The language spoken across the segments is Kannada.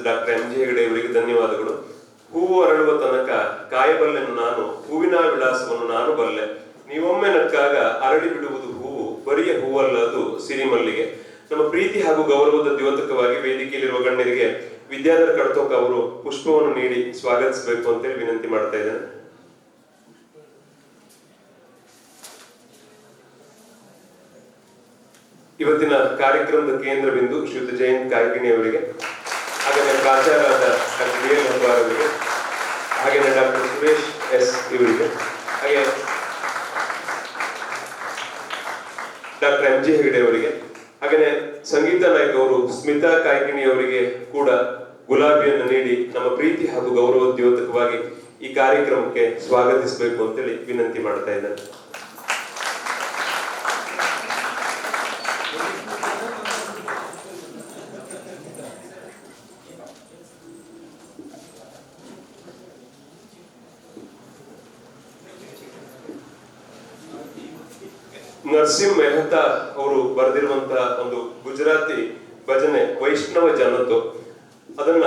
ಡಾಕ್ಟರ್ ಎಂ ಜಿ ಹೆಗಡೆ ಇವರಿಗೆ ಧನ್ಯವಾದಗಳು. ಹೂವು ಅರಳುವ ತನಕ ಕಾಯಬಲ್ಲೆನು ನಾನು, ಹೂವಿನ ವಿಳಾಸವನ್ನು ನಾನು ಬಲ್ಲೆ. ನೀವೊಮ್ಮೆ ನಕ್ಕಾಗ ಅರಳಿ ಬಿಡುವುದು ಹೂವು, ಬರಿಯ ಹೂವಲ್ಲ ಅದು ಸಿರಿಮಲ್ಲಿಗೆ. ನಮ್ಮ ಪ್ರೀತಿ ಹಾಗೂ ಗೌರವದ ದ್ಯೋತಕವಾಗಿ ವೇದಿಕೆಯಲ್ಲಿರುವ ಗಣ್ಯರಿಗೆ ವಿದ್ಯಾಧರ ಕಡತೋಕ ಅವರು ಪುಷ್ಪವನ್ನು ನೀಡಿ ಸ್ವಾಗತಿಸಬೇಕು ಅಂತೇಳಿ ವಿನಂತಿ ಮಾಡ್ತಾ ಇದ್ದೇನೆ. ಇವತ್ತಿನ ಕಾರ್ಯಕ್ರಮದ ಕೇಂದ್ರ ಬಿಂದು ಶ್ರೀಯುತ ಜಯಂತ್ ಕಾಯ್ಕಿಣಿ ಅವರಿಗೆ, ಹಾಗೆಯೇ ಪ್ರಾಚಾರ್ಯರಾದ ಡಾಕ್ಟರ್ ಡಿ ಎಲ್ ಹಂಬಾರ್ ಅವರಿಗೆ, ಹಾಗೆಯೇ ಡಾಕ್ಟರ್ ಸುರೇಶ್ ಎಸ್ ಇವರಿಗೆ, ಹಾಗೆ ಡಾಕ್ಟರ್ ಎಂ ಜಿ ಹೆಗಡೆ ಅವರಿಗೆ, ಹಾಗೆಯೇ ಸಂಗೀತ ನಾಯಕ ಅವರು ಸ್ಮಿತಾ ಕಾಯ್ಕಿಣಿ ಅವರಿಗೆ ಕೂಡ ಗುಲಾಬಿಯನ್ನು ನೀಡಿ ನಮ್ಮ ಪ್ರೀತಿ ಹಾಗೂ ಗೌರವ ದ್ಯೋತಕವಾಗಿ ಈ ಕಾರ್ಯಕ್ರಮಕ್ಕೆ ಸ್ವಾಗತಿಸಬೇಕು ಅಂತೇಳಿ ವಿನಂತಿ ಮಾಡ್ತಾ ಇದ್ದೇನೆ. ನರಸಿಂಹ ಮೆಹ್ತಾ ಅವರು ಬರೆದಿರುವಂತಹ ಒಂದು ಗುಜರಾತಿ ಭಜನೆ ವೈಷ್ಣವ ಜನತೋ, ಅದನ್ನ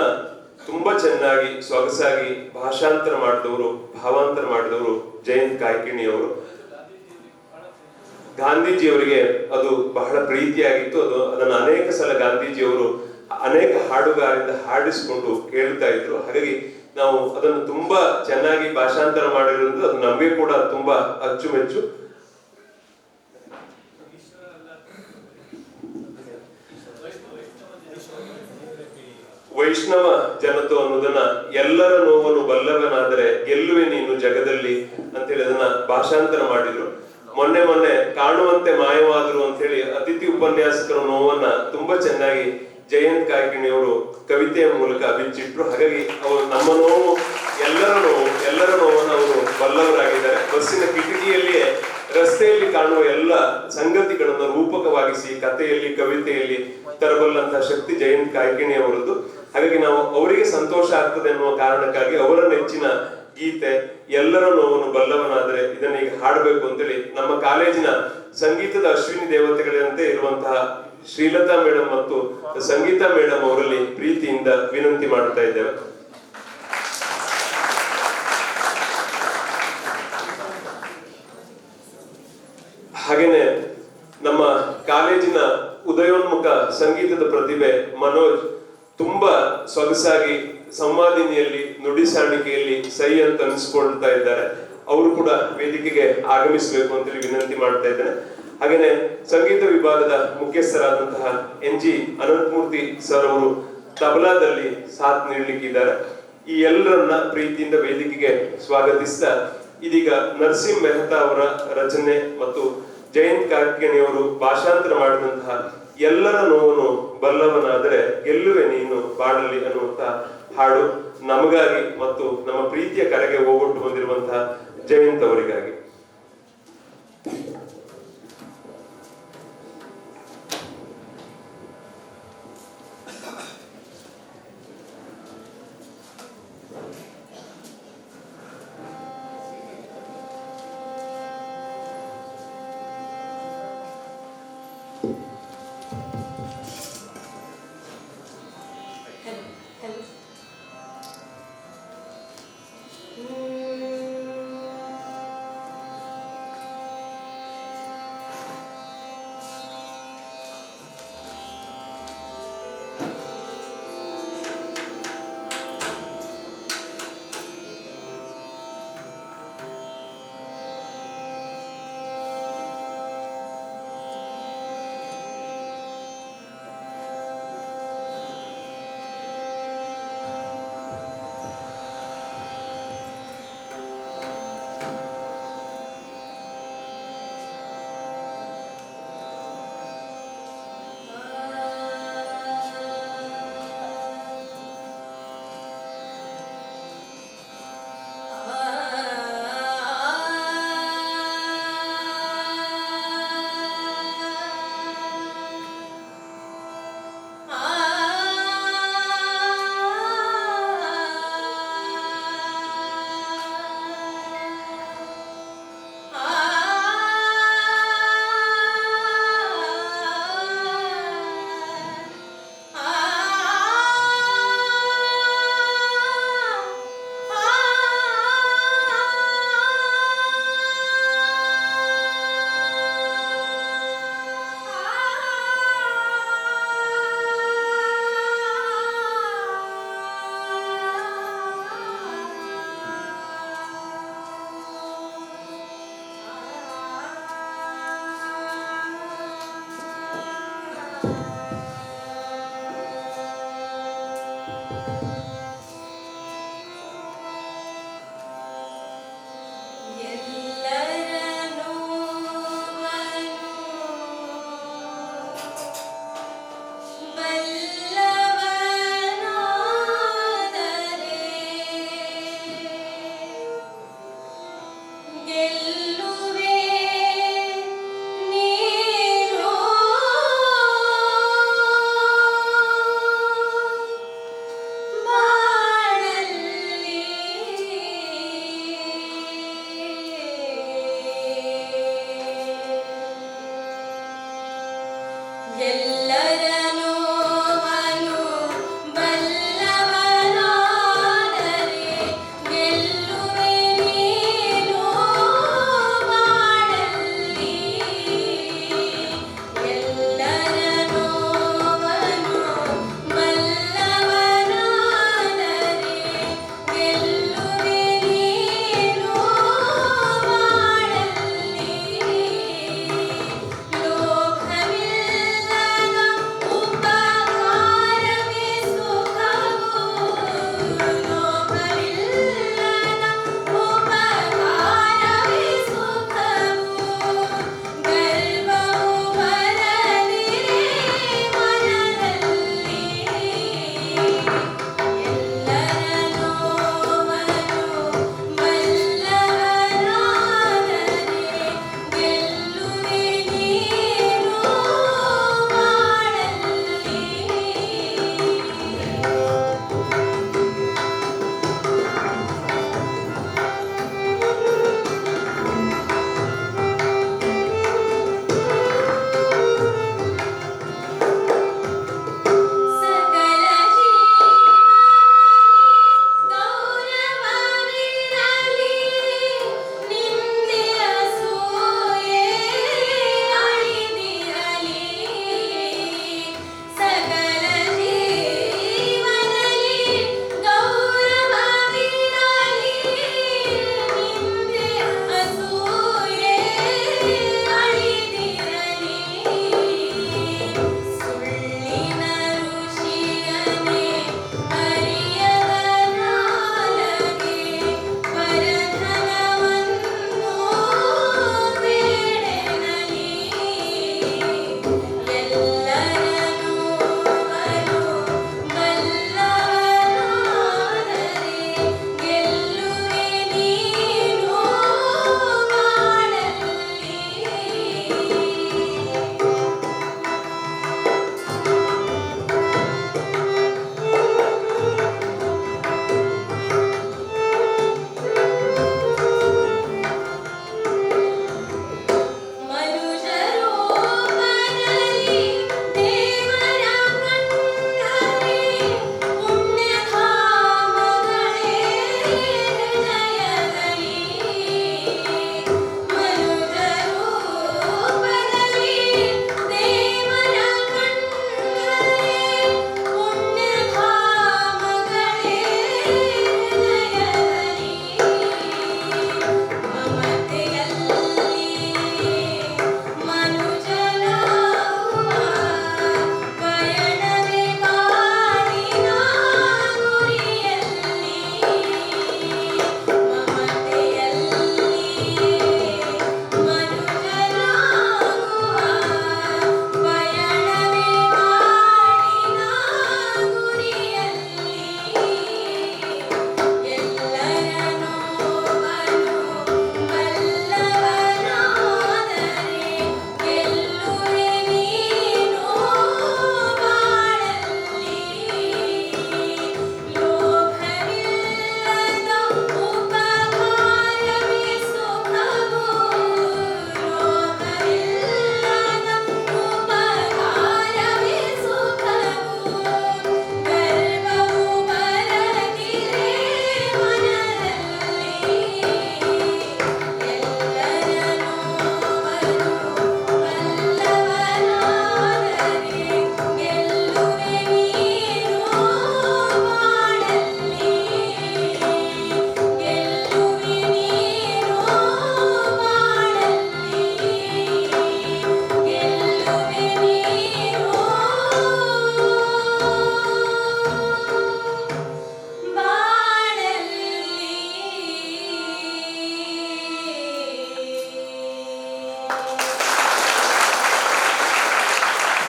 ತುಂಬಾ ಚೆನ್ನಾಗಿ ಸೊಗಸಾಗಿ ಭಾಷಾಂತರ ಮಾಡಿದವರು, ಭಾವಾಂತರ ಮಾಡಿದವರು ಜಯಂತ್ ಕಾಯ್ಕಿಣಿ ಅವರು. ಗಾಂಧೀಜಿಯವರಿಗೆ ಅದು ಬಹಳ ಪ್ರೀತಿಯಾಗಿತ್ತು. ಅದನ್ನ ಅನೇಕ ಸಲ ಗಾಂಧೀಜಿಯವರು ಅನೇಕ ಹಾಡುಗಾರರಿಂದ ಹಾಡಿಸಿಕೊಂಡು ಕೇಳ್ತಾ ಇದ್ರು. ಹಾಗಾಗಿ ನಾವು ಅದನ್ನು ತುಂಬಾ ಚೆನ್ನಾಗಿ ಭಾಷಾಂತರ ಮಾಡಿರೋದು ಅದು ನಮಗೆ ಕೂಡ ತುಂಬಾ ಅಚ್ಚುಮೆಚ್ಚು. ವೈಷ್ಣವ ಜನತೋ ಅನ್ನೋದನ್ನ ಎಲ್ಲರ ನೋವನ್ನು ಬಲ್ಲವನಾದರೆ ಗೆಲ್ಲುವೆ ನೀನು ಜಗದಲ್ಲಿ ಅಂತೇಳಿ ಅದನ್ನ ಭಾಷಾಂತರ ಮಾಡಿದ್ರು. ಮೊನ್ನೆ ಕಾಣುವಂತೆ ಮಾಯವಾದ್ರು ಅಂತೇಳಿ ಅತಿಥಿ ಉಪನ್ಯಾಸಕರ ನೋವನ್ನ ತುಂಬಾ ಚೆನ್ನಾಗಿ ಜಯಂತ್ ಕಾಯ್ಕಿಣಿ ಅವರು ಕವಿತೆಯ ಮೂಲಕ ಬಿಚ್ಚಿಟ್ರು. ಹಾಗಾಗಿ ಅವರು ನಮ್ಮ ನೋವು ಎಲ್ಲರ ನೋವನ್ನು ಅವರು ಬಲ್ಲವರಾಗಿದ್ದಾರೆ. ಬಸ್ಸಿನ ಕಿಟಕಿಯಲ್ಲಿಯೇ ರಸ್ತೆಯಲ್ಲಿ ಕಾಣುವ ಎಲ್ಲ ಸಂಗತಿಗಳನ್ನು ರೂಪಕವಾಗಿಸಿ ಕಥೆಯಲ್ಲಿ ಕವಿತೆಯಲ್ಲಿ ತರಬಲ್ಲಂತಹ ಶಕ್ತಿ ಜಯಂತ್ ಕಾಯ್ಕಿಣಿ ಅವರದ್ದು. ಹಾಗಾಗಿ ನಾವು ಅವರಿಗೆ ಸಂತೋಷ ಆಗ್ತದೆ ಎನ್ನುವ ಕಾರಣಕ್ಕಾಗಿ ಅವರ ನೆಚ್ಚಿನ ಗೀತೆ ಎಲ್ಲರ ನೋವನ್ನು ಬಲ್ಲವನಾದರೆ ಇದನ್ನ ಈಗ ಹಾಡಬೇಕು ಅಂತೇಳಿ ನಮ್ಮ ಕಾಲೇಜಿನ ಸಂಗೀತದ ಅಶ್ವಿನಿ ದೇವತೆಗಳಂತೆ ಇರುವಂತಹ ಶ್ರೀಲತಾ ಮೇಡಮ್ ಮತ್ತು ಸಂಗೀತಾ ಮೇಡಮ್ ಅವರಲ್ಲಿ ಪ್ರೀತಿಯಿಂದ ವಿನಂತಿ ಮಾಡ್ತಾ ಇದ್ದೇವೆ. ಹಾಗೇನೆ ನಮ್ಮ ಕಾಲೇಜಿನ ಉದಯೋನ್ಮುಖ ಸಂಗೀತದ ಪ್ರತಿಭೆ ಮನೋಜ್ ತುಂಬಾ ಸೊಗಸಾಗಿ ಸಂವಾದಿನಿಯಲ್ಲಿ ನುಡಿ ಸಾಣಿಕೆಯಲ್ಲಿ ಸೈ ಅಂತ ಅನಿಸ್ಕೊಳ್ತಾ ಇದ್ದಾರೆ. ಅವರು ಕೂಡ ವೇದಿಕೆಗೆ ಆಗಮಿಸಬೇಕು ಅಂತೇಳಿ ವಿನಂತಿ ಮಾಡ್ತಾ ಇದ್ದೇನೆ. ಹಾಗೇನೆ ಸಂಗೀತ ವಿಭಾಗದ ಮುಖ್ಯಸ್ಥರಾದಂತಹ ಎನ್ ಜಿ ಅನಂತಮೂರ್ತಿ ಸರ್ ಅವರು ತಬಲಾದಲ್ಲಿ ಸಾಥ್ ನೀಡಲಿಕ್ಕಿದ್ದಾರೆ. ಈ ಎಲ್ಲರನ್ನ ಪ್ರೀತಿಯಿಂದ ವೇದಿಕೆಗೆ ಸ್ವಾಗತಿಸ್ತಾ ಇದೀಗ ನರಸಿಂಹ ಮೆಹ್ತಾ ಅವರ ರಚನೆ ಮತ್ತು ಜಯಂತ್ ಕಾಯ್ಕಿಣಿ ಅವರು ಭಾಷಾಂತರ ಮಾಡಿದಂತಹ ಎಲ್ಲರ ನೋವನ್ನು ಬಲ್ಲವನಾದರೆ ಗೆಲ್ಲುವೆ ನೀನು ಬಾಳಲಿ ಅನ್ನುವಂತ ಹಾಡು ನಮಗಾಗಿ ಮತ್ತು ನಮ್ಮ ಪ್ರೀತಿಯ ಕರೆಗೆ ಹೋಗೊಟ್ಟು ಬಂದಿರುವಂತಹ ಜಯಂತ್ ಅವರಿಗಾಗಿ.